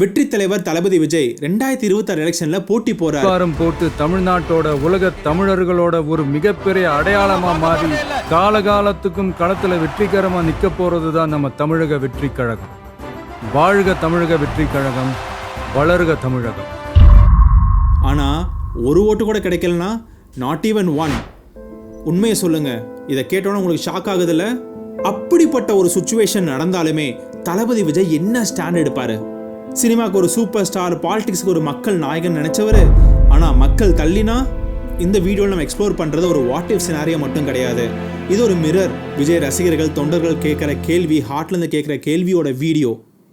வெற்றி தலைவர் தளபதி விஜய் 2026 எலெக்ஷன்ல போட்டி போறாரு. போட்டு தமிழ்நாட்டோட உலக தமிழர்களோட ஒரு மிகப்பெரிய அடையாளமா மாறி காலகாலத்துக்கும் களத்துல வெற்றிகரமா நிக்க போறதுதான் நம்ம தமிழக வெற்றி கழகம். வாழ்க தமிழக வெற்றி கழகம், வளர்க தமிழகம். ஆனா ஒரு ஓட்டு கூட கிடைக்கலனா நாட் ஈவன் ஒன். உண்மையை சொல்லுங்க, இதை கேட்டோன்னா உங்களுக்கு ஷாக் ஆகுதுல்ல? அப்படிப்பட்ட ஒரு சுச்சுவேஷன் நடந்தாலுமே தளபதி விஜய் என்ன ஸ்டாண்ட் எடுப்பாரு? சினிமாவுக்கு ஒரு சூப்பர் ஸ்டார், பாலிடிக்ஸ்க்கு ஒரு மக்கள் நாயகன் நினைச்சவர். ஆனால் மக்கள் தள்ளினா இந்த வீடியோவில் நம்ம எக்ஸ்ப்ளோர் பண்ணுறது ஒரு வாட் இஃப் சினாரியோ மட்டும் கிடையாது. இது ஒரு மிரர். விஜய் ரசிகர்கள், தொண்டர்கள் கேட்குற கேள்வி, ஹார்ட்லேருந்து கேட்குற கேள்வியோட video.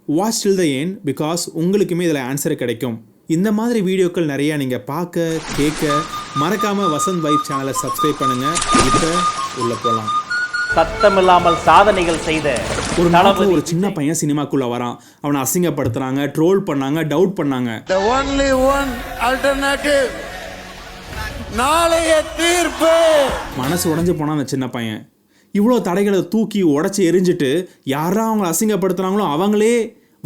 Watch till the end, because உங்களுக்குமே இதில் ஆன்சர் கிடைக்கும். இந்த மாதிரி வீடியோக்கள் நிறையா நீங்கள் பார்க்க கேட்க மறக்காமல் வசந்த் வைப் சேனலை சப்ஸ்கிரைப் பண்ணுங்கள். இப்போ உள்ள போகலாம். சத்தமில்லாமல் சாதனைகள் செய்த ஒரு நாட்டில் ஒரு சின்ன பையன் சினிமாக்குள்ள வரான். அவனை அசிங்கப்படுத்துறாங்க, ட்ரோல் பண்ணாங்க, டவுட் பண்ணாங்க. The only one alternative. நாளைய தீர்ப்பு. மனசு உடைஞ்சு போனா அந்த சின்ன பையன் இவ்வளோ தடைகளை தூக்கி உடைச்சி எரிஞ்சிட்டு யாரா அவங்க அசிங்கப்படுத்துறாங்களோ அவங்களே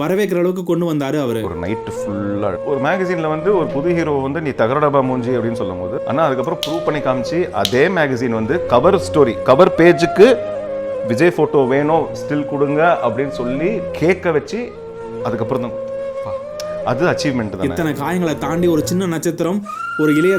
வரவேற்கிற அளவுக்கு கொண்டு வந்தாரு அவரு. ஒரு நைட் ஃபுல்லா ஒரு மேகசின்ல ஒரு புது ஹீரோ நீ தகரடபா மூஞ்சி அப்படின்னு சொல்லும் போது, ஆனா அதுக்கப்புறம் ப்ரூவ் பண்ணி காமிச்சு அதே மேகசின் கவர் ஸ்டோரி, கவர் பேஜுக்கு விஜய் போட்டோ வேணும் ஸ்டில் கொடுங்க அப்படின்னு சொல்லி கேட்க வச்சு அதுக்கப்புறம் தான் அது அச்சீவ்மெண்ட் தான். இத்தனை காயங்களை தாண்டி ஒரு சின்ன நட்சத்திரம், ஒரு இளைய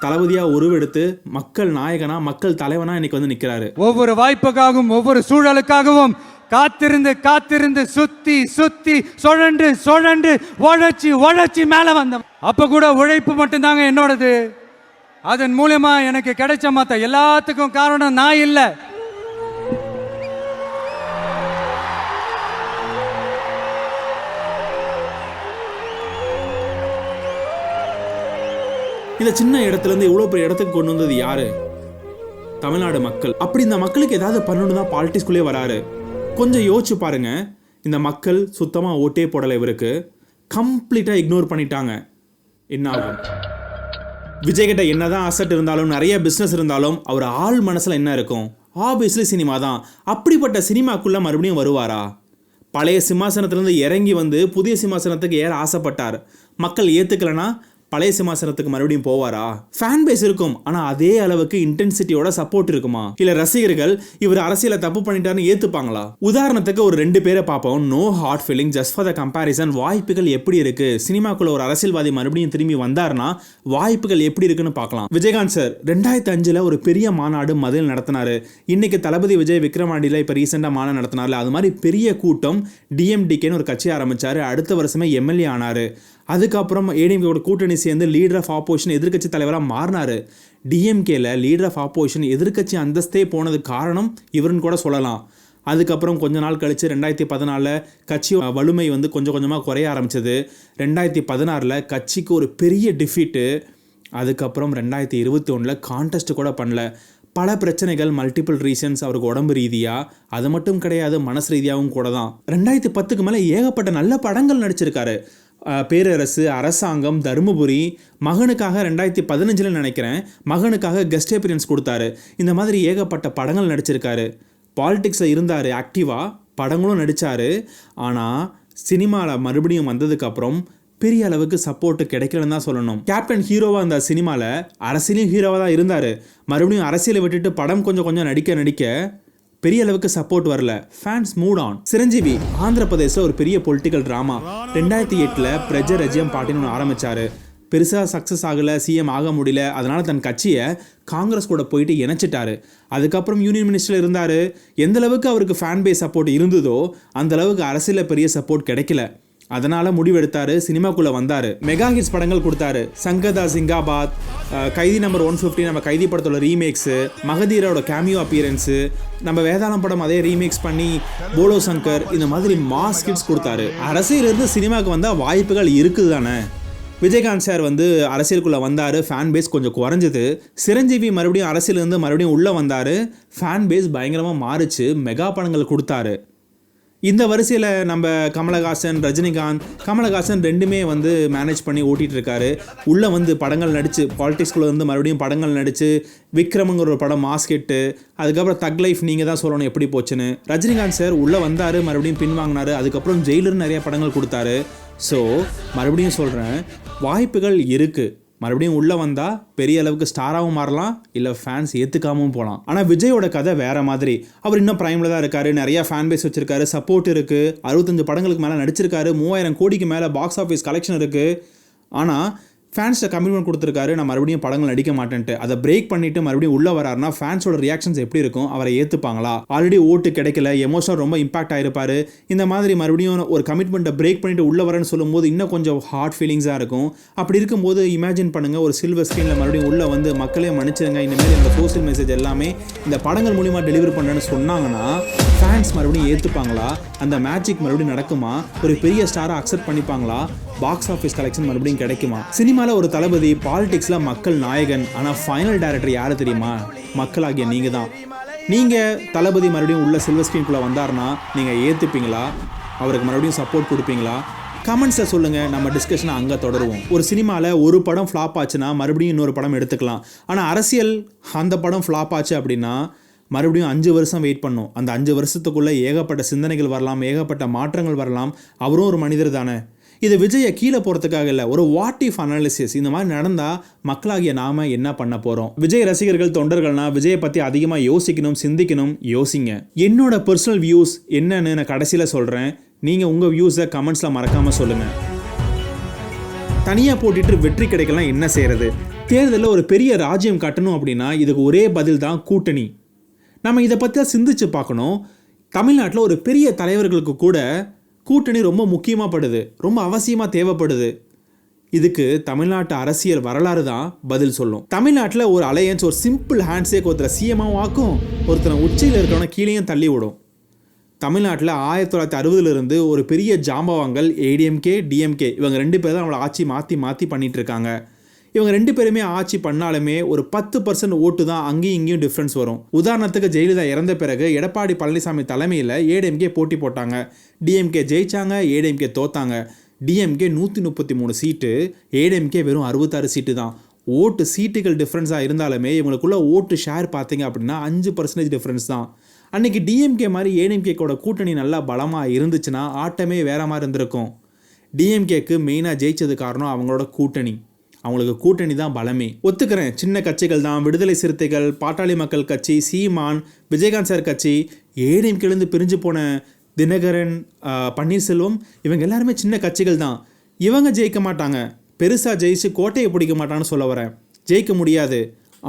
தளபதியா உருவெடுத்து மக்கள் நாயகனா, மக்கள் தலைவனா இன்னைக்கு நிக்கிறாரு. ஒவ்வொரு வாய்ப்புக்காகவும் ஒவ்வொரு சூழலுக்காகவும் காத்திருந்து சுத்தி சுழண்டு உழைச்சி மேல வந்தோம். அப்ப கூட உழைப்பு மட்டும்தாங்க என்னோடது. அதன் மூலமா எனக்கு கிடைச்ச மத்த எல்லாத்துக்கும் காரணம் நான் இல்ல. இந்த சின்ன இடத்துல இருந்து இவ்வளவு பெரிய இடத்துக்கு கொண்டு வந்தது யாரு? தமிழ்நாடு மக்கள். அப்படி இந்த மக்களுக்கு ஏதாவது பண்ணணும் தான் பாலிட்டிக்ஸ்குள்ளே வராரு. கொஞ்சம் யோசிச்சு பாருங்க. இந்த மக்கள் சுத்தமாக ஓட்டே போடலை, இவருக்கு கம்ப்ளீட்டாக இக்னோர் பண்ணிட்டாங்க. என்ன ஆகும்? விஜய் கிட்ட என்னதான் அசட் இருந்தாலும், நிறைய பிஸ்னஸ் இருந்தாலும், அவர் ஆள் மனசில் என்ன இருக்கும்? ஆப்வியஸ்லி சினிமா தான். அப்படிப்பட்ட சினிமாக்குள்ளே மறுபடியும் வருவாரா? பழைய சிம்மாசனத்திலேருந்து இறங்கி புதிய சிம்மாசனத்துக்கு ஏற ஆசைப்பட்டார். மக்கள் ஏற்றுக்கலைன்னா பழைய சிம்மாசனத்துக்கு மறுபடியும் போவாரா? ஃபேன் பேஸ் இருக்கும், ஆனா அதே அளவுக்கு இன்டென்சிட்டியோட சப்போர்ட் இருக்குமா? இல்ல ரசிகர்கள் இவர் அரசியல தப்பு பண்ணிட்டாருன்னு ஏத்துப்பாங்களா? உதாரணத்துக்கு ஒரு 2 பேரை பார்ப்போம். No hard feeling, just for the comparison. வாய்ப்புகள் எப்படி இருக்கு? சினிமாக்குள்ள ஒரு அரசியல்வாதி மறுபடியும் திரும்பி வந்தாருன்னா வாய்ப்புகள் எப்படி இருக்குன்னு பார்க்கலாம். விஜயகாந்த் சார் 2005 ஒரு பெரிய மாநாடு மதுரையில் நடத்தினாரு. இன்னைக்கு தளபதி விஜய் விக்ரமாண்டியில இப்ப ரீசெண்டா மாநாடு நடத்தினார்ல, அது மாதிரி பெரிய கூட்டம். டிஎம்டிகேன்னு ஒரு கட்சி ஆரம்பிச்சாரு. அடுத்த வருஷமே எம்எல்ஏ ஆனாரு. அதுக்கப்புறம் ஏடிஎம்கேயோட கூட்டணி சேர்ந்து லீடர் ஆஃப் ஆப்போசிஷன், எதிர்கட்சி தலைவராக மாறினாரு. டிஎம்கேல லீடர் ஆஃப் ஆப்போசிஷன், எதிர்கட்சி அந்தஸ்தே போனதுக்கு காரணம் இவருன்னு கூட சொல்லலாம். அதுக்கப்புறம் கொஞ்ச நாள் கழித்து 2014 கட்சி வலிமை கொஞ்சம் கொஞ்சமாக குறைய ஆரம்பிச்சது. 2016 கட்சிக்கு ஒரு பெரிய டிஃபீட்டு. அதுக்கப்புறம் 2021 கான்டெஸ்ட் கூட பண்ணல. பல பிரச்சனைகள், மல்டிபிள் ரீசன்ஸ். அவருக்கு உடம்பு ரீதியாக, அது மட்டும் கிடையாது, மனசு ரீதியாகவும் கூட தான். 2010 மேலே ஏகப்பட்ட நல்ல படங்கள் நடிச்சிருக்காரு. பேரரசு, அரசாங்கம், தருமபுரி, மகனுக்காக 2015 நினைக்கிறேன், மகனுக்காக கெஸ்ட் அப்பியரன்ஸ் கொடுத்தாரு. இந்த மாதிரி ஏகப்பட்ட படங்கள் நடிச்சிருக்காரு. பாலிடிக்ஸில் இருந்தார் ஆக்டிவாக, படங்களும் நடித்தார். ஆனால் சினிமாவில் மறுபடியும் வந்ததுக்கப்புறம் பெரிய அளவுக்கு சப்போர்ட்டு கிடைக்கலன்னு தான் சொல்லணும். கேப்டன் ஹீரோவாக இருந்த சினிமாவில் அரசியலையும் ஹீரோவாக தான் இருந்தார். மறுபடியும் அரசியலை விட்டுட்டு படம் கொஞ்சம் நடிக்க பெரிய அளவுக்கு சப்போர்ட் வரல. Fans mood on. Chiranjeevi Andhra பிரதேசில் ஒரு பெரிய பொலிட்டிக்கல் ட்ராமா 2008 பிரஜரஜ்யம் பார்ட்டின்னு ஒன்று ஆரம்பித்தார். பெருசாக சக்ஸஸ் ஆகலை, சிஎம் ஆக முடியல. அதனால் தன் கட்சியை காங்கிரஸ் கூட போயிட்டு இணைச்சிட்டாரு. அதுக்கப்புறம் யூனியன் மினிஸ்டரில் இருந்தார். எந்த அளவுக்கு அவருக்கு ஃபேன் பேஸ் சப்போர்ட் இருந்ததோ அந்த அளவுக்கு அரசியலில் பெரிய சப்போர்ட் கிடைக்கல. அதனால் முடிவெடுத்தார், சினிமாக்குள்ளே வந்தார். மெகா ஹிட்ஸ் படங்கள் கொடுத்தாரு. சங்கதா சிங்காபாத், கைதி நம்பர் 150, நம்ம கைதி படத்தோட ரீமேக்ஸு, மகதீரோட கேமியோ அப்பியரன்ஸு, நம்ம வேதாளம் படம் அதே ரீமேக்ஸ் பண்ணி போலோ சங்கர், இந்த மாதிரி மாஸ் ஹிட்ஸ் கொடுத்தாரு. அரசியலிருந்து சினிமாவுக்கு வந்தால் வாய்ப்புகள் இருக்குது தானே. விஜயகாந்த் சார் அரசியலுக்குள்ளே வந்தார். ஃபேன் பேஸ் கொஞ்சம் குறைஞ்சது. சிரஞ்சீவி மறுபடியும் அரசியலேருந்து மறுபடியும் உள்ளே வந்தார். ஃபேன் பேஸ் பயங்கரமாக மாறிச்சு. மெகா படங்கள் கொடுத்தாரு. இந்த வரிசையில் நம்ம கமலஹாசன், ரஜினிகாந்த். கமலஹாசன் ரெண்டுமே வந்து மேனேஜ் பண்ணி ஓட்டிகிட்டு இருக்காரு. உள்ளே வந்து படங்கள் நடித்து பாலிடிக்ஸ்குள்ளே வந்து மறுபடியும் படங்கள் நடித்து விக்ரமுங்கிற ஒரு படம் மாஸ்கெட்டு, அதுக்கப்புறம் தக் லைஃப் நீங்கள் தான் சொல்லணும் எப்படி போச்சுன்னு. ரஜினிகாந்த் சார் உள்ளே வந்தார், மறுபடியும் பின்வாங்கினார். அதுக்கப்புறம் ஜெயிலர் நிறைய படங்கள் கொடுத்தாரு. ஸோ மறுபடியும் சொல்கிறேன், வாய்ப்புகள் இருக்குது. மறுபடியும் உள்ளே வந்தால் பெரிய அளவுக்கு ஸ்டாராகவும் மாறலாம், இல்லை ஃபேன்ஸ் ஏற்றுக்காமல் போகலாம். ஆனால் விஜயோட கதை வேறு மாதிரி. அவர் இன்னும் ப்ரைமில் தான் இருக்கார், நிறையா ஃபேன் பேஸ் வச்சுருக்காரு, சப்போர்ட் இருக்குது, 65 படங்களுக்கு மேலே நடிச்சிருக்காரு, 3000 கோடிக்கு மேலே பாக்ஸ் ஆஃபீஸ் கலெக்ஷன் இருக்குது. ஆனால் ஃபேன்ஸை கமிட்மெண்ட் கொடுத்துருக்காரு, நான் மறுபடியும் படங்கள் நடிக்க மாட்டேன்ட்டு. அதை பிரேக் பண்ணிட்டு மறுபடியும் உள்ளே வராருன்னா ஃபேன்ஸோட ரியாக்ஷன்ஸ் எப்படி இருக்கும்? அவரை ஏற்றுப்பாங்களா? ஆல்ரெடி ஓட்டு கிடைக்கல, எமோஷனல் ரொம்ப இம்பாக்ட் ஆகிருப்பார். இந்த மாதிரி மறுபடியும் ஒரு கமிட்மெண்ட்டை பிரேக் பண்ணிட்டு உள்ளே வரேன்னு சொல்லும்போது இன்னும் கொஞ்சம் ஹார்ட் ஃபீலிங்ஸாக இருக்கும். அப்படி இருக்கும்போது இமேஜின் பண்ணுங்கள், ஒரு சில்வர் ஸ்க்ரீனில் மறுபடியும் உள்ளே வந்து மக்களே மன்னிச்சிருங்க, இந்தமாதிரி அந்த சோசியல் மெசேஜ் எல்லாமே இந்த படங்கள் மூலிமா டெலிவரி பண்ணுறேன்னு சொன்னாங்கன்னா ஃபேன்ஸ் மறுபடியும் ஏற்றுப்பாங்களா? அந்த மேஜிக் மறுபடியும் நடக்குமா? ஒரு பெரிய ஸ்டாரை அக்செப்ட் பண்ணிப்பாங்களா? பாக்ஸ் ஆஃபீஸ் கலெக்ஷன் மறுபடியும் கிடைக்குமா? சினிமாவில் ஒரு தளபதி, பாலிடிக்ஸில் மக்கள் நாயகன். ஆனால் ஃபைனல் டைரக்டர் யார் தெரியுமா? மக்களாகிய நீங்கள் தான். நீங்கள் தளபதி மறுபடியும் உள்ள சில்வர் ஸ்க்ரீனுக்குள்ளே வந்தார்னா நீங்கள் ஏற்றுப்பீங்களா? அவருக்கு மறுபடியும் சப்போர்ட் கொடுப்பீங்களா? கமெண்ட்ஸை சொல்லுங்கள், நம்ம டிஸ்கஷனை அங்கே தொடருவோம். ஒரு சினிமாவில் ஒரு படம் ஃப்ளாப் ஆச்சுன்னா மறுபடியும் இன்னொரு படம் எடுத்துக்கலாம். ஆனால் அரசியல் அந்த படம் ஃப்ளாப் ஆச்சு அப்படின்னா மறுபடியும் 5 வருஷம் வெயிட் பண்ணணும். அந்த 5 வருஷத்துக்குள்ளே ஏகப்பட்ட சிந்தனைகள் வரலாம், ஏகப்பட்ட மாற்றங்கள் வரலாம். அவரும் ஒரு மனிதர் தானே. இது விஜயை கீழே போகிறதுக்காக இல்லை, ஒரு வாட் இஃப் அனாலிசிஸ். இந்த மாதிரி நடந்தால் மக்களாகிய நாம் என்ன பண்ண போகிறோம்? விஜய் ரசிகர்கள், தொண்டர்கள்னா விஜயை பற்றி அதிகமாக யோசிக்கணும், சிந்திக்கணும். யோசிங்க. என்னோட பர்சனல் வியூஸ் என்னன்னு நான் கடைசியில் சொல்கிறேன். நீங்கள் உங்கள் வியூஸை கமெண்ட்ஸில் மறக்காமல் சொல்லுங்கள். தனியாக போட்டிட்டு வெற்றி கிடைக்கலாம் என்ன செய்கிறது? தேர்தலில் ஒரு பெரிய ராஜ்யம் கட்டணும் அப்படின்னா இதுக்கு ஒரே பதில் தான் கூட்டணி. நம்ம இதை பற்றி தான் சிந்திச்சு பார்க்கணும். தமிழ்நாட்டில் ஒரு பெரிய தலைவர்களுக்கு கூட கூட்டணி ரொம்ப முக்கியமாக படுது, ரொம்ப அவசியமாக தேவைப்படுது. இதுக்கு தமிழ்நாட்டு அரசியல் வரலாறு தான் பதில் சொல்லும். தமிழ்நாட்டில் ஒரு அலையன்ஸ், ஒரு சிம்பிள் ஹேண்ட்ஷேக் ஒருத்தரை சிஎம்மாவும் ஆக்கும், ஒருத்தரை உச்சியில் இருக்கிறவன கீழேயும் தள்ளி விடும். தமிழ்நாட்டில் 1960 ஒரு பெரிய ஜாம்பவாங்கள் ஏடிஎம்கே, டிஎம்கே, இவங்க 2 பேர் தான் அவங்கள ஆட்சி மாற்றி பண்ணிகிட்டு இருக்காங்க. இவங்க 2 பேருமே ஆட்சி பண்ணாலுமே ஒரு 10% ஓட்டு தான் அங்கேயும் இங்கேயும் டிஃப்ரென்ஸ் வரும். உதாரணத்துக்கு ஜெயலலிதா இறந்த பிறகு எடப்பாடி பழனிசாமி தலைமையில் ஏடிஎம்கே போட்டி போட்டாங்க. டிஎம்கே ஜெயிச்சாங்க, ஏடிஎம்கே தோத்தாங்க. டிஎம்கே 133 சீட்டு, ஏடிஎம்கே வெறும் 66 சீட்டு தான். ஓட்டு சீட்டுகள் டிஃப்ரென்ஸாக இருந்தாலுமே இவங்களுக்குள்ள ஓட்டு ஷேர் பார்த்தீங்க அப்படின்னா 5% டிஃப்ரென்ஸ் தான். அன்றைக்கி டிஎம்கே மாதிரி ஏடிஎம்கேக்கோட கூட்டணி நல்லா பலமாக இருந்துச்சுன்னா ஆட்டமே வேறு மாதிரி இருந்திருக்கும். டிஎம்கேக்கு மெயினாக ஜெயிச்சது காரணம் அவங்களோட கூட்டணி. அவங்களுக்கு கூட்டணி தான் பலமே. ஒத்துக்கிறேன், சின்ன கட்சிகள் தான், விடுதலை சிறுத்தைகள், பாட்டாளி மக்கள் கட்சி, சீமான், விஜயகாந்த் சார் கட்சி, ஏடிஎம்கேலேருந்து பிரிஞ்சு போன தினகரன், பன்னீர்செல்வம், இவங்க எல்லாருமே சின்ன கட்சிகள் தான். இவங்க ஜெயிக்க மாட்டாங்க, பெருசாக ஜெயிச்சு கோட்டையை பிடிக்க மாட்டான்னு சொல்ல வரேன். ஜெயிக்க முடியாது,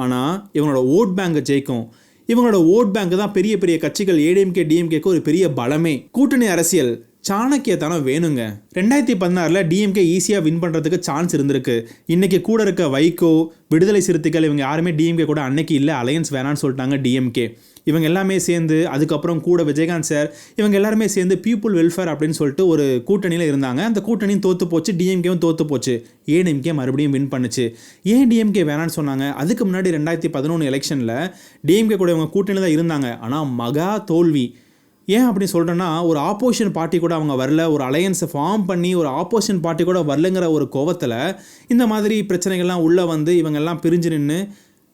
ஆனால் இவங்களோட ஓட் பேங்க் ஜெயிக்கும். இவங்களோட ஓட் பேங்க் தான் பெரிய பெரிய கட்சிகள் ஏடிஎம்கே, டிஎம்கேக்கு ஒரு பெரிய பலமே. கூட்டணி அரசியல் சாணக்கியத்தனம் வேணுங்க. 2016 டிஎம்கே ஈஸியாக வின் பண்ணுறதுக்கு சான்ஸ் இருந்திருக்கு. இன்றைக்கி கூட இருக்க வைகோ, விடுதலை சிறுத்தைகள், இவங்க யாருமே டிஎம்கே கூட அன்னைக்கு இல்லை, அலையன்ஸ் வேணான்னு சொல்லிட்டாங்க டிஎம்கே. இவங்க எல்லாமே சேர்ந்து, அதுக்கப்புறம் கூட விஜயகாந்த் சார், இவங்க எல்லாருமே சேர்ந்து பீப்புள் வெல்ஃபேர் அப்படின்னு சொல்லிட்டு ஒரு கூட்டணியில் இருந்தாங்க. அந்த கூட்டணியும் தோற்று போச்சு, டிஎம்கேவும் தோற்று போச்சு. ஏடிஎம்கே மறுபடியும் வின் பண்ணுச்சு. ஏன் டிஎம்கே வேணான்னு சொன்னாங்க? அதுக்கு முன்னாடி 2011 எலெக்ஷனில் டிஎம்கே கூட இவங்க கூட்டணியில் தான் இருந்தாங்க, ஆனால் மகா தோல்வி. ஏன் அப்படி சொல்கிறேன்னா, ஒரு ஆப்போசிஷன் பார்ட்டி கூட அவங்க வரல, ஒரு அலையன்ஸை ஃபார்ம் பண்ணி ஒரு ஆப்போசிஷன் பார்ட்டி கூட வரலங்கிற ஒரு கோவத்தில் இந்த மாதிரி பிரச்சனைகள்லாம் உள்ளே வந்து இவங்கெல்லாம் பிரிஞ்சு நின்று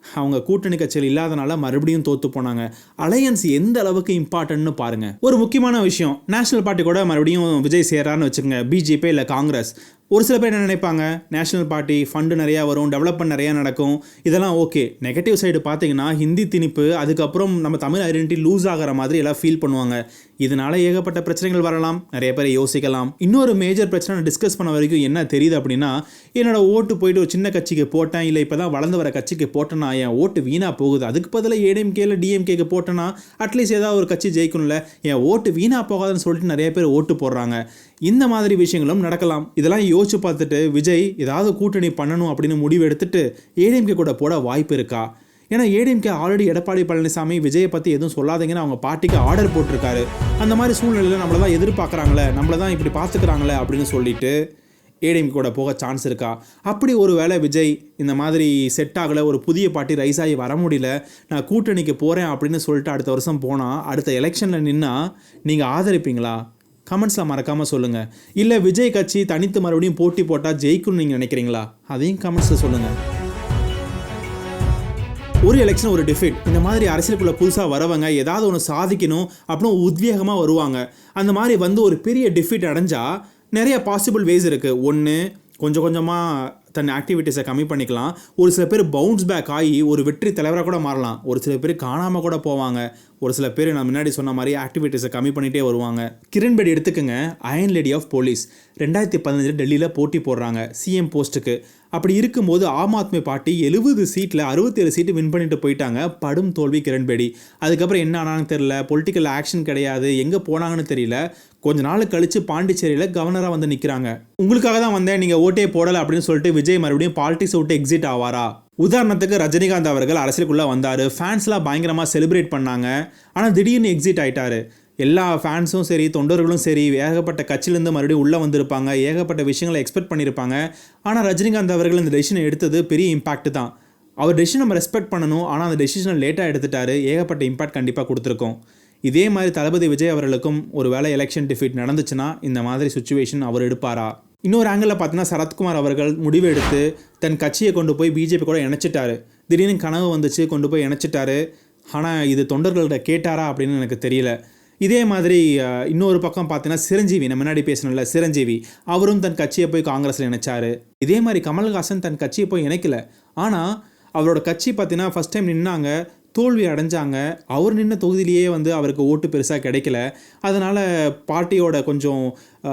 அவங்க கூட்டணி கட்சியில் இல்லாதனால மறுபடியும் தோற்று போனாங்க. அலையன்ஸ் எந்த அளவுக்கு இம்பார்ட்டன்ட்னு பாருங்கள். ஒரு முக்கியமான விஷயம், நேஷனல் பார்ட்டி கூட மறுபடியும் விஜய் சேரான்னு வச்சுக்கோங்க, பிஜேபி இல்லை காங்கிரஸ். ஒரு சில பேர் என்ன நினைப்பாங்க, நேஷனல் பார்ட்டி ஃபண்டு நிறையா வரும், டெவலப்மெண்ட் நிறையா நடக்கும், இதெல்லாம் ஓகே. நெகட்டிவ் சைடு பார்த்தீங்கன்னா ஹிந்தி திணிப்பு, அதுக்கப்புறம் நம்ம தமிழ் ஐடென்டிட்டி லூஸ் ஆகிற மாதிரி எல்லாம் ஃபீல் பண்ணுவாங்க. இதனால ஏகப்பட்ட பிரச்சனைகள் வரலாம், நிறைய பேர் யோசிக்கலாம். இன்னொரு மேஜர் பிரச்சனை டிஸ்கஸ் பண்ண வரைக்கும் என்ன தெரியுது அப்படின்னா, என்னோட ஓட்டு போயிட்டு ஒரு சின்ன கட்சிக்கு போட்டேன், இல்லை இப்போ தான் வளர்ந்து வர கட்சிக்கு போட்டேன்னா என் ஓட்டு வீணாக போகுது. அதுக்கு பதிலாக ஏடிஎம்கே இல்லை டிஎம்கேக்கு போட்டேன்னா அட்லீஸ்ட் ஏதாவது ஒரு கட்சி ஜெயிக்கணும்ல, என் ஓட்டு வீணாக போகாதுன்னு சொல்லிட்டு நிறைய பேர் ஓட்டு போடுறாங்க. இந்த மாதிரி விஷயங்களும் நடக்கலாம். இதெல்லாம் யோசிச்சு பார்த்துட்டு விஜய் ஏதாவது கூட்டணி பண்ணணும் அப்படின்னு முடிவு எடுத்துட்டு ஏடிஎம்கே கூட போட வாய்ப்பு இருக்கா? ஏன்னா ஏடிஎம்கே ஆல்ரெடி எடப்பாடி பழனிசாமி விஜயை பற்றி எதுவும் சொல்லாதீங்கன்னு அவங்க பார்ட்டிக்கு ஆர்டர் போட்டிருக்காரு. அந்த மாதிரி சூழ்நிலையில் நம்மளை தான் எதிர்பார்க்குறாங்களே, நம்மளை தான் இப்படி பார்த்துக்கிறாங்களே அப்படின்னு சொல்லிட்டு ஏடிஎம்கே கூட போக சான்ஸ் இருக்கா? அப்படி ஒரு வேளை விஜய் இந்த மாதிரி செட் ஆகலை, ஒரு புதிய பார்ட்டி ரைஸ் ஆகி வர முடியல, நான் கூட்டணிக்கு போகிறேன் அப்படின்னு சொல்லிட்டு அடுத்த வருஷம் போனால், அடுத்த எலெக்ஷனில் நின்னா நீங்கள் ஆதரிப்பீங்களா? கமெண்ட்ஸில் மறக்காமல் சொல்லுங்கள். இல்லை விஜய் கட்சி தனித்து மறுபடியும் போட்டி போட்டால் ஜெயிக்கும்னு நீங்கள் நினைக்கிறீங்களா? அதையும் கமெண்ட்ஸில் சொல்லுங்கள். ஒரு எலெக்ஷன் ஒரு டிஃபீட். இந்த மாதிரி அரசியலுக்குள்ளே புதுசாக வரவங்க ஏதாவது ஒன்று சாதிக்கணும் அப்படின்னு உத்வேகமாக வருவாங்க. அந்த மாதிரி வந்து ஒரு பெரிய டிஃபீட் அடைஞ்சால் நிறைய பாசிபிள் வேஸ் இருக்குது. ஒன்று, கொஞ்சம் கொஞ்சமாக தன் ஆக்டிவிட்டீஸை கம்மி பண்ணிக்கலாம். ஒரு சில பேர் பவுன்ஸ் பேக் ஆகி ஒரு வெற்றி தலைவராக கூட மாறலாம். ஒரு சில பேர் காணாமல் கூட போவாங்க. ஒரு சில பேர் நான் முன்னாடி சொன்ன மாதிரி ஆக்டிவிட்டீஸை கம்மி பண்ணிகிட்டே வருவாங்க. கிரண் பேடி எடுத்துக்கோங்க. அயன் லேடி ஆஃப் போலீஸ் 2015 டெல்லியில் போட்டி போடுறாங்க சிஎம் போஸ்ட்டுக்கு. அப்படி இருக்கும்போது ஆம் ஆத்மி பார்ட்டி 70 சீட்டில் 67 சீட்டு வின் பண்ணிட்டு போயிட்டாங்க. படும் தோல்வி கிரண் பேடி. அதுக்கப்புறம் என்ன ஆனான்னு தெரியல, பொலிட்டிக்கல் ஆக்ஷன் கிடையாது, எங்கே போனாங்கன்னு தெரியல. கொஞ்ச நாள் கழித்து பாண்டிச்சேரியில் கவர்னராக வந்து நிற்கிறாங்க. உங்களுக்காக தான் வந்தேன், நீங்கள் ஓட்டே போடலை அப்படின்னு சொல்லிட்டு விஜய் மறுபடியும் பாலிடிக்ஸ் விட்டு எக்ஸிட் ஆவாரா? உதாரணத்துக்கு ரஜினிகாந்த் அவர்கள் அரசியலுக்குள்ளே வந்தார், ஃபேன்ஸ்லாம் பயங்கரமாக செலிப்ரேட் பண்ணாங்க. ஆனால் திடீர்னு எக்ஸிட் ஆகிட்டார். எல்லா ஃபேன்ஸும் சரி, தொண்டர்களும் சரி, ஏகப்பட்ட கட்சியிலேருந்து மறுபடியும் உள்ளே வந்திருப்பாங்க, ஏகப்பட்ட விஷயங்களை எக்ஸ்பெக்ட் பண்ணியிருப்பாங்க. ஆனால் ரஜினிகாந்த் அவர்கள் இந்த டெசிஷனை எடுத்தது பெரிய இம்பாக்ட் தான். அவர் டெசிஷன் நம்ம ரெஸ்பெக்ட் பண்ணணும். ஆனால் அந்த டெசிஷனை லேட்டாக எடுத்துட்டாரு. ஏகப்பட்ட இம்பாக்ட் கண்டிப்பாக கொடுத்துருக்கோம். இதே மாதிரி தளபதி விஜய் அவர்களுக்கும் ஒரு வேளை எலெக்ஷன் டிஃபீட் நடந்துச்சுன்னா இந்த மாதிரி சுச்சுவேஷன் அவர் எடுப்பாரா? இன்னொரு ஆங்கிளில் பார்த்தீங்கன்னா சரத்குமார் அவர்கள் முடிவு எடுத்து தன் கட்சியை கொண்டு போய் பிஜேபி கூட இணைச்சிட்டாரு. திடீர்னு கனவு வந்துச்சு, கொண்டு போய் இணைச்சிட்டாரு. ஆனால் இது தொண்டர்கள்ட்ட கேட்டாரா அப்படின்னு எனக்கு தெரியல. இதே மாதிரி இன்னொரு பக்கம் பார்த்தீங்கன்னா சிரஞ்சீவி, நம்ம முன்னாடி பேசணும்ல சிரஞ்சீவி, அவரும் தன் கட்சியை போய் காங்கிரஸில் இணைச்சார். இதே மாதிரி கமல்ஹாசன் தன் கட்சியை போய் இணைக்கல. ஆனால் அவரோட கட்சி பார்த்தீங்கன்னா ஃபஸ்ட் டைம் நின்னாங்க, தோல்வி அடைஞ்சாங்க. அவர் நின்ன தொகுதியிலேயே வந்து அவருக்கு ஓட்டு பெருசாக கிடைக்கல. அதனால் பார்ட்டியோட கொஞ்சம்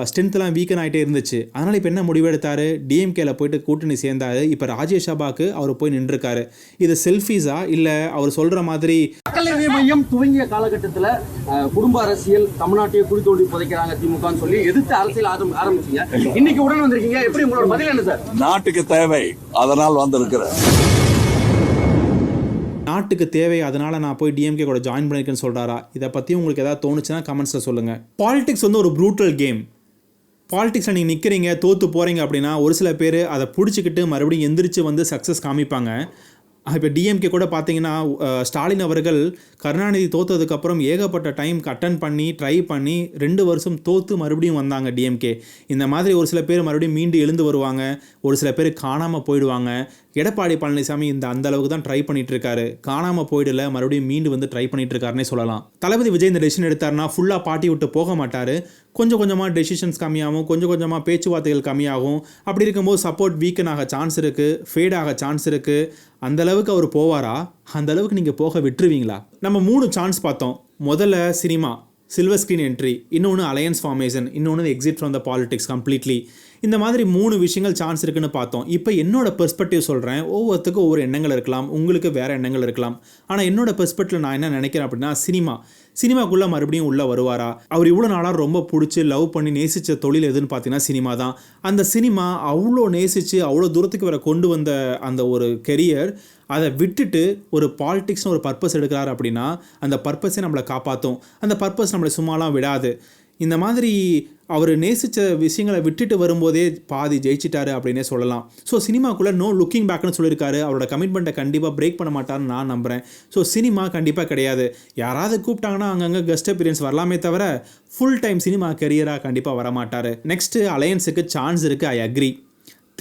ஸ்ட்ரென்த்லாம் வீக்கன் ஆகிட்டே இருந்துச்சு. அதனால் இப்போ என்ன முடிவெடுத்தார்? டிஎம்கேல போயிட்டு கூட்டணி சேர்ந்தார். இப்போ ராஜ்யசபாக்கு அவர் போய் நின்றுருக்காரு. இது செல்ஃபீஸா இல்லை அவர் சொல்கிற மாதிரி? மக்கள் நீதி மையம் துவங்கிய காலகட்டத்தில் குடும்ப அரசியல் தமிழ்நாட்டையே குழி தோண்டி புதைக்கிறாங்க திமுகன்னு சொல்லி எதிர்த்து அரசியல் ஆரம்பிச்சீங்க. இன்னைக்கு உடன் வந்திருக்கீங்க, எப்படி உங்களோட பதில் என்ன சார்? நாட்டுக்கு தேவை, அதனால் வந்திருக்கிறேன். நாட்டுக்கு தேவை, அதனால் நான் போய் டிஎம்கே கூட ஜாயின் பண்ணியிருக்கேன்னு சொல்கிறாரா? இதை பற்றி உங்களுக்கு எதாவது தோணுச்சுன்னா கமெண்ட்ஸில் சொல்லுங்கள். பாலிடிக்ஸ் வந்து ஒரு ப்ரூட்டல் கேம். பாலிடிக்ஸில் நீங்கள் நிற்கிறீங்க, தோற்று போகிறீங்க அப்படின்னா ஒரு சில பேர் அதை பிடிச்சிக்கிட்டு மறுபடியும் எந்திரிச்சு வந்து சக்ஸஸ் காமிப்பாங்க. இப்போ டிஎம்கே கூட பார்த்தீங்கன்னா ஸ்டாலின் அவர்கள் கருணாநிதி தோற்றதுக்கப்புறம் ஏகப்பட்ட டைம் அட்டன் பண்ணி ட்ரை பண்ணி 2 வருஷம் தோற்று மறுபடியும் வந்தாங்க டிஎம்கே. இந்த மாதிரி ஒரு சில பேர் மறுபடியும் மீண்டு எழுந்து வருவாங்க, ஒரு சில பேர் காணாமல் போயிடுவாங்க. எடப்பாடி பழனிசாமி அந்த அளவுக்கு தான் ட்ரை பண்ணிட்டு இருக்காரு. காணாமல் போயிடல, மறுபடியும் மீண்டு வந்து ட்ரை பண்ணிட்டு இருக்காருன்னே சொல்லலாம். தளபதி விஜய் இந்த டெசிஷன் எடுத்தாருன்னா ஃபுல்லாக பார்ட்டி விட்டு போக மாட்டார். கொஞ்சம் கொஞ்சமாக டெசிஷன்ஸ் கம்மியாகும், கொஞ்சம் கொஞ்சமாக பேச்சுவார்த்தைகள் கம்மியாகும். அப்படி இருக்கும்போது சப்போர்ட் வீக்கன் ஆக சான்ஸ் இருக்குது, ஃபேட் ஆக சான்ஸ் இருக்குது. அந்த அளவுக்கு அவர் போவாரா? அந்த அளவுக்கு நீங்கள் போக விட்டுருவீங்களா? நம்ம 3 சான்ஸ் பார்த்தோம். முதல்ல சினிமா, சில்வர் ஸ்க்ரீன் என்ட்ரி, இன்னொன்று அலையன்ஸ் ஃபார்மேஷன், இன்னொன்று exit from the politics completely. இந்த மாதிரி 3 விஷயங்கள் சான்ஸ் இருக்குன்னு பார்த்தோம். இப்போ என்னோட பெர்ஸ்பெக்டிவ் சொல்கிறேன். ஒவ்வொருத்துக்கும் ஒவ்வொரு எண்ணங்கள் இருக்கலாம், உங்களுக்கு வேறு எண்ணங்கள் இருக்கலாம். ஆனால் என்னோட பெர்ஸ்பெக்டிவ் நான் என்ன நினைக்கிறேன் அப்படின்னா, சினிமாக்குள்ளே மறுபடியும் உள்ளே வருவாரா? அவர் இவ்வளோ நாளாக ரொம்ப பிடிச்சி லவ் பண்ணி நேசித்த தொழில் எதுன்னு பார்த்தீங்கன்னா சினிமா தான். அந்த சினிமா அவ்வளோ நேசித்து அவ்வளோ தூரத்துக்கு வர கொண்டு வந்த அந்த ஒரு கெரியர், அதை விட்டுட்டு ஒரு பாலிடிக்ஸ்னு ஒரு பர்பஸ் எடுக்கிறார் அப்படின்னா அந்த பர்பஸை நம்மளை காப்பாற்றும். அந்த பர்பஸ் நம்மளை சும்மாலாம் விடாது. இந்த மாதிரி அவர் நேசித்த விஷயங்களை விட்டுட்டு வரும்போதே பாதி ஜெயிச்சிட்டாரு அப்படின்னே சொல்லலாம். ஸோ சினிமாக்குள்ளே நோ லுக்கிங் பேக்னு சொல்லியிருக்காரு. அவரோட கமிட்மெண்ட்டை கண்டிப்பாக பிரேக் பண்ண மாட்டார்னு நான் நம்புகிறேன். ஸோ சினிமா கண்டிப்பாக கிடையாது. யாராவது கூப்பிட்டாங்கன்னா அங்கங்கே கெஸ்ட் அப்பியரன்ஸ் வரலாமே தவிர ஃபுல் டைம் சினிமா கெரியராக கண்டிப்பாக வரமாட்டார். நெக்ஸ்ட்டு அலையன்ஸுக்கு சான்ஸ் இருக்குது, ஐ அக்ரி.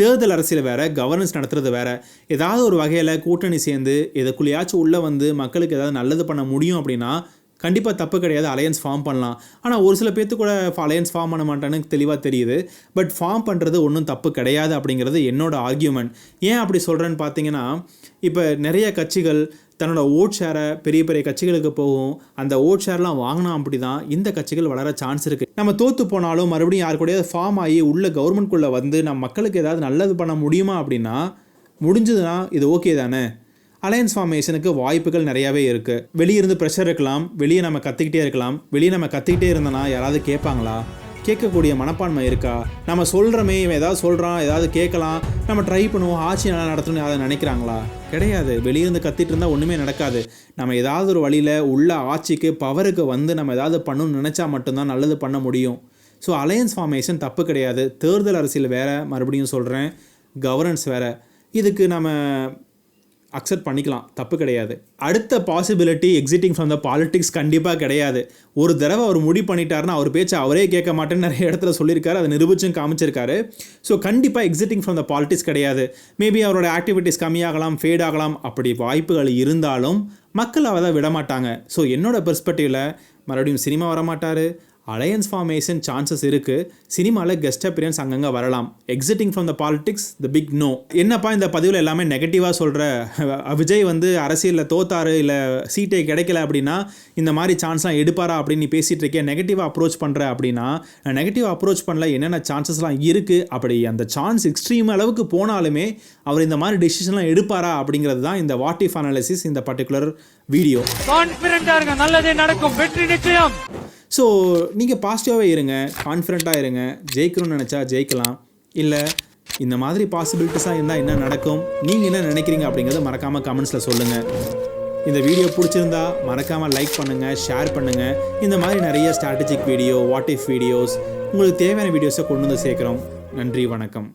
தேர்தல் அரசியல் வேறு, கவர்னன்ஸ் நடத்துறது வேறு. ஏதாவது ஒரு வகையில் கூட்டணி சேர்ந்து எதுக்குள்ளேயாச்சும் உள்ளே வந்து மக்களுக்கு ஏதாவது நல்லது பண்ண முடியும் அப்படின்னா கண்டிப்பாக தப்பு கிடையாது, அலையன்ஸ் ஃபார்ம் பண்ணலாம். ஆனால் ஒரு சில பேர்த்து கூட அலையன்ஸ் ஃபார்ம் பண்ண மாட்டான்னு தெளிவாக தெரியுது. பட் ஃபார்ம் பண்ணுறது ஒன்றும் தப்பு கிடையாது அப்படிங்கிறது என்னோட ஆர்கியூமெண்ட். ஏன் அப்படி சொல்கிறேன்னு பார்த்தீங்கன்னா, இப்போ நிறைய கட்சிகள் தன்னோட ஓட் ஷேரை பெரிய பெரிய கட்சிகளுக்கு போகும். அந்த ஓட் ஷேர்லாம் வாங்கினா அப்படி தான் இந்த கட்சிகள் வளர சான்ஸ் இருக்குது. நம்ம தோற்று போனாலும் மறுபடியும் யாரு கூடயாவது ஃபார்ம் ஆகி உள்ள கவர்மெண்ட்குள்ளே வந்து நம்ம மக்களுக்கு ஏதாவது நல்லது பண்ண முடியுமா அப்படின்னா முடிஞ்சதுன்னா இது ஓகே தானே. அலையன்ஸ் ஃபார்மேஷனுக்கு வாய்ப்புகள் நிறையாவே இருக்குது. வெளியிருந்து ப்ரெஷர் இருக்கலாம், வெளியே நம்ம கற்றுக்கிட்டே இருக்கலாம். வெளியே நம்ம கற்றுக்கிட்டே இருந்தோன்னா யாராவது கேட்பாங்களா? கேட்கக்கூடிய மனப்பான்மை இருக்கா? நம்ம சொல்கிறோமே, இவன் ஏதாவது சொல்கிறான், ஏதாவது கேட்கலாம், நம்ம ட்ரை பண்ணுவோம், ஆட்சி நல்லா நடத்தணும்னு யாராவது நினைக்கிறாங்களா? கிடையாது. வெளியிருந்து கத்திட்டு இருந்தால் ஒன்றுமே நடக்காது. நம்ம ஏதாவது ஒரு வழியில் உள்ள ஆட்சிக்கு பவருக்கு வந்து நம்ம ஏதாவது பண்ணணும்னு நினச்சா மட்டும்தான் நல்லது பண்ண முடியும். ஸோ அலையன்ஸ் ஃபார்மேஷன் தப்பு கிடையாது. தேர்தல் அரசியல் வேறு, மறுபடியும் சொல்கிறேன், கவர்னன்ஸ் வேறு. இதுக்கு நம்ம அக்செப்ட் பண்ணிக்கலாம், தப்பு கிடையாது. அடுத்த possibility exiting from the politics கண்டிப்பாக கிடையாது. ஒரு தடவை அவர் முடிவு பண்ணிட்டாருன்னா அவர் பேச்சை அவரே கேட்க மாட்டேன்னு நிறைய இடத்துல சொல்லியிருக்காரு, அதை நிரூபிச்சும் காமிச்சிருக்காரு. ஸோ கண்டிப்பாக எக்ஸிட்டிங் ஃப்ரம் த பாலிடிக்ஸ் கிடையாது. மேபி அவரோட ஆக்டிவிட்டீஸ் கம்மியாகலாம், ஃபேட் ஆகலாம், அப்படி வாய்ப்புகள் இருந்தாலும் மக்கள் அதை விட மாட்டாங்க. ஸோ என்னோட பெர்ஸ்பெக்டிவில் மறுபடியும் சினிமா வரமாட்டார். அலையன்ஸ் ஃபார்மேஷன் சான்சஸ் இருக்குது. சினிமாவில் கெஸ்ட் அப்பியரன்ஸ் அங்கங்கே வரலாம். Exiting from the politics the big no. என்னப்பா இந்த பதிவில் எல்லாமே நெகட்டிவாக சொல்கிற, விஜய் வந்து அரசியலில் தோத்தாரு இல்லை சீட்டே கிடைக்கல அப்படின்னா இந்த மாதிரி சான்ஸ்லாம் எடுப்பாரா அப்படின்னு நீ பேசிகிட்டு இருக்கேன், நெகட்டிவாக அப்ரோச் பண்ணுற அப்படின்னா, நெகட்டிவ் அப்ரோச் பண்ணல, என்னென்ன சான்சஸ்லாம் இருக்குது, அப்படி அந்த சான்ஸ் எக்ஸ்ட்ரீம் அளவுக்கு போனாலுமே அவர் இந்த மாதிரி டெசிஷன்லாம் எடுப்பாரா அப்படிங்கிறது தான் இந்த வாட் இஃப் அனாலிசிஸ், இந்த பர்டிகுலர் வீடியோ. கான்ஃபிடென்ட்டா இருங்க, நல்லதே நடக்கும், வெற்றி நிச்சயம். ஸோ நீங்கள் பாசிட்டிவாகவே இருங்க, கான்ஃபிடென்ட்டாக இருங்க. ஜெயிக்கணும்னு நினச்சா ஜெயிக்கலாம். இல்லை இந்த மாதிரி பாசிபிலிட்டிஸாக இருந்தால் என்ன நடக்கும், நீங்கள் என்ன நினைக்கிறீங்க அப்படிங்கிறத மறக்காமல் கமெண்ட்ஸில் சொல்லுங்கள். இந்த வீடியோ பிடிச்சிருந்தா மறக்காமல் லைக் பண்ணுங்கள், ஷேர் பண்ணுங்கள். இந்த மாதிரி நிறைய strategic video, what if videos, உங்களுக்கு தேவையான வீடியோஸை கொண்டு வந்து சேர்க்குறோம். நன்றி, வணக்கம்.